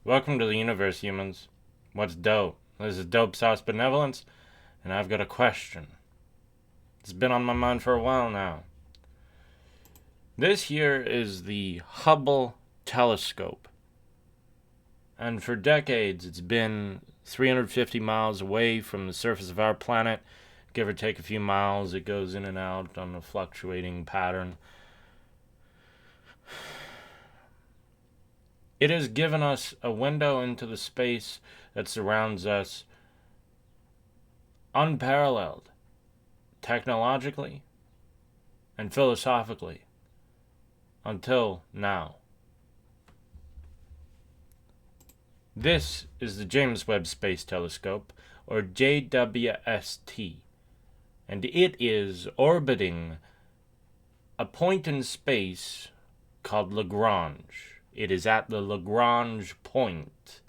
Welcome to the universe, humans. What's dope? This is Dope Sauce Benevolence, and I've got a question. It's been on my mind for a while now. This here is the Hubble telescope. And for decades, it's been 350 miles away from the surface of our planet. Give or take a few miles, it goes in and out on a fluctuating pattern. It has given us a window into the space that surrounds us unparalleled, technologically and philosophically, until now. This is the James Webb Space Telescope, or JWST, and it is orbiting a point in space called Lagrange. It is at the Lagrange point.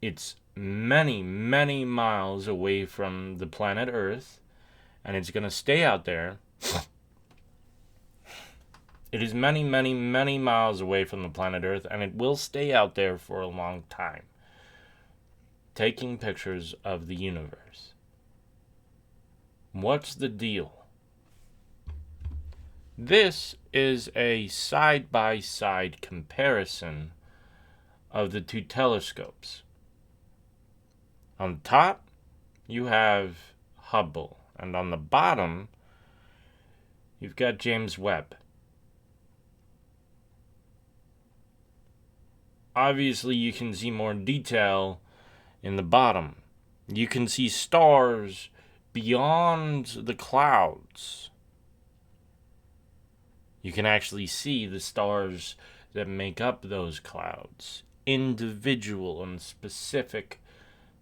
It's many, many miles away from the planet Earth, and it's going to stay out there. It is many, many, many miles away from the planet Earth, and it will stay out there for a long time, taking pictures of the universe. What's the deal? This is a side-by-side comparison of the two telescopes. On top, you have Hubble, and on the bottom, you've got James Webb. Obviously, you can see more detail in the bottom. You can see stars beyond the clouds. You can actually see the stars that make up those clouds. Individual and specific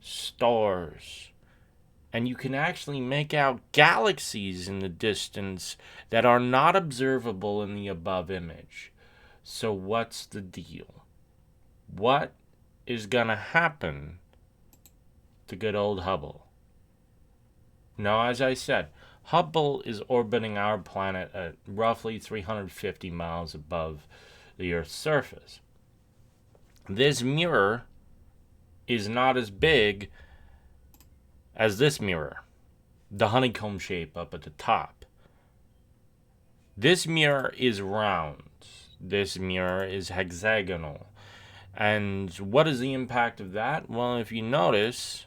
stars. And you can actually make out galaxies in the distance that are not observable in the above image. So what's the deal? What is gonna happen to good old Hubble? Now, as I said, Hubble is orbiting our planet at roughly 350 miles above the Earth's surface. This mirror is not as big as this mirror, the honeycomb shape up at the top. This mirror is round. This mirror is hexagonal. And what is the impact of that? Well, if you notice,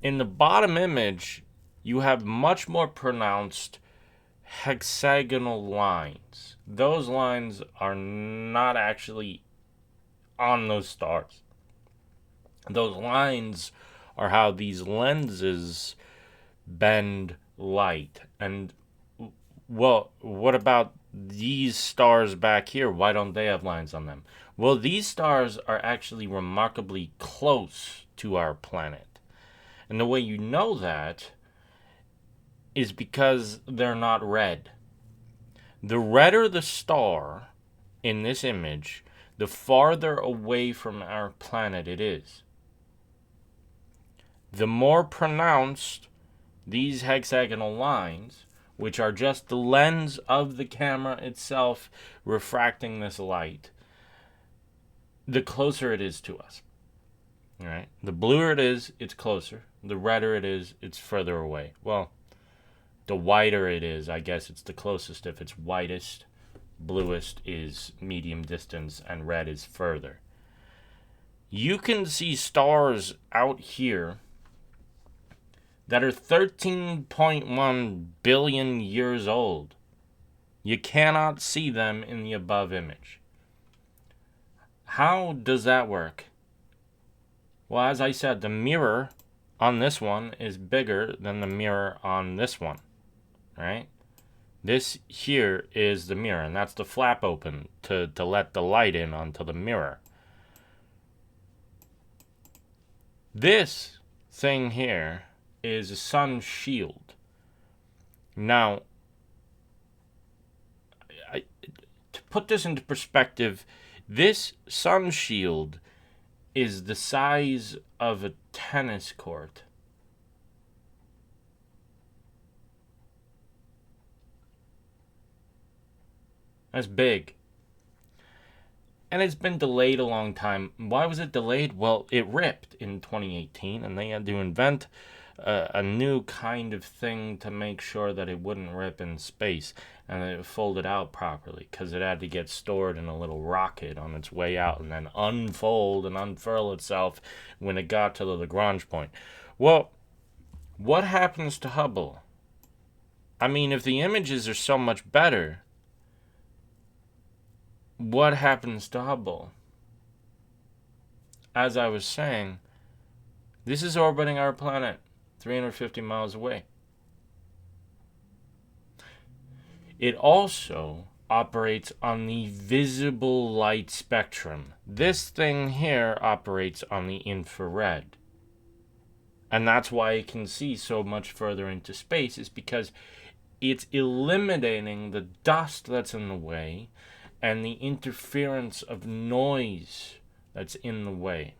in the bottom image, you have much more pronounced hexagonal lines. Those lines are not actually on those stars. Those lines are how these lenses bend light. And, well, what about these stars back here? Why don't they have lines on them? Well, these stars are actually remarkably close to our planet. And the way you know that is because they're not red. The redder the star in this image, the farther away from our planet it is. The more pronounced these hexagonal lines, which are just the lens of the camera itself refracting this light, the closer it is to us. All right? The bluer it is, it's closer. The redder it is, it's further away. Well, the whiter it is, I guess it's the closest if it's whitest. Bluest is medium distance, and red is further. You can see stars out here that are 13.1 billion years old. You cannot see them in the above image. How does that work? Well, as I said, the mirror on this one is bigger than the mirror on this one, right? This here is the mirror, and that's the flap open to let the light in onto the mirror. This thing here is a sun shield. Now, to put this into perspective, this sun shield is the size of a tennis court. That's big. And it's been delayed a long time. Why was it delayed? Well, it ripped in 2018, and they had to invent a new kind of thing to make sure that it wouldn't rip in space and that it folded out properly, because it had to get stored in a little rocket on its way out and then unfold and unfurl itself when it got to the Lagrange point. Well, what happens to Hubble? I mean, if the images are so much better, what happens to Hubble? As I was saying, this is orbiting our planet 350 miles away. It also operates on the visible light spectrum. This thing here operates on the infrared. And that's why it can see so much further into space, is because it's eliminating the dust that's in the way and the interference of noise that's in the way.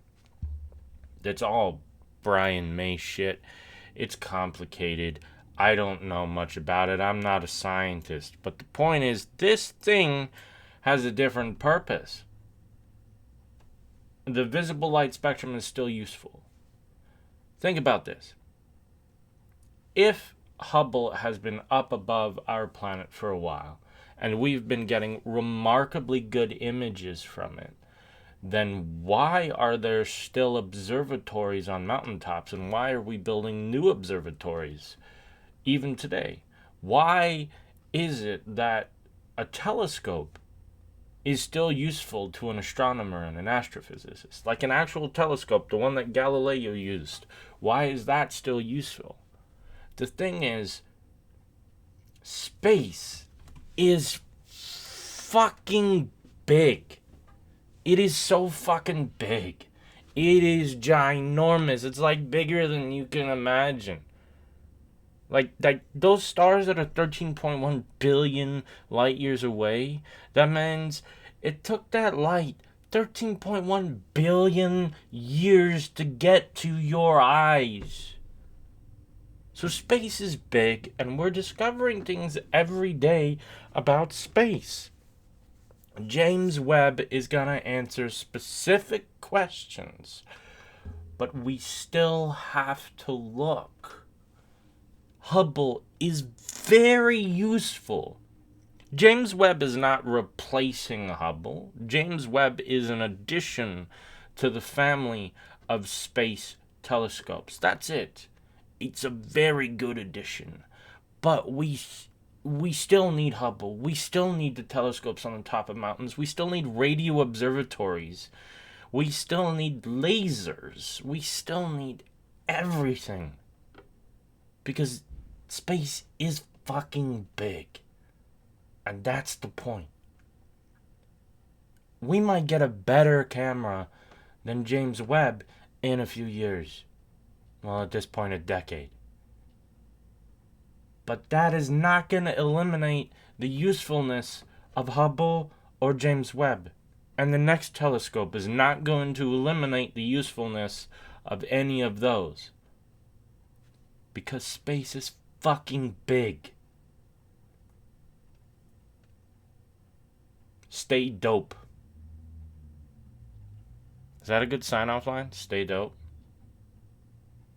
That's all Brian May shit. It's complicated. I don't know much about it. I'm not a scientist. But the point is, this thing has a different purpose. The visible light spectrum is still useful. Think about this. If Hubble has been up above our planet for a while, and we've been getting remarkably good images from it, then why are there still observatories on mountaintops, and why are we building new observatories even today? Why is it that a telescope is still useful to an astronomer and an astrophysicist? Like an actual telescope, the one that Galileo used. Why is that still useful? The thing is, space is fucking big. It is so fucking big. It is ginormous. It's like bigger than you can imagine. Like those stars that are 13.1 billion light years away, that means it took that light 13.1 billion years to get to your eyes. So space is big, and we're discovering things every day about space. James Webb is going to answer specific questions, but we still have to look. Hubble is very useful. James Webb is not replacing Hubble. James Webb is an addition to the family of space telescopes. That's it. It's a very good addition. But we still need Hubble. We still need the telescopes on the top of mountains. We still need radio observatories. We still need lasers. We still need everything. Because space is fucking big. And that's the point. We might get a better camera than James Webb in a few years. Well, at this point, a decade. But that is not going to eliminate the usefulness of Hubble or James Webb. And the next telescope is not going to eliminate the usefulness of any of those. Because space is fucking big. Stay dope. Is that a good sign-off line? Stay dope.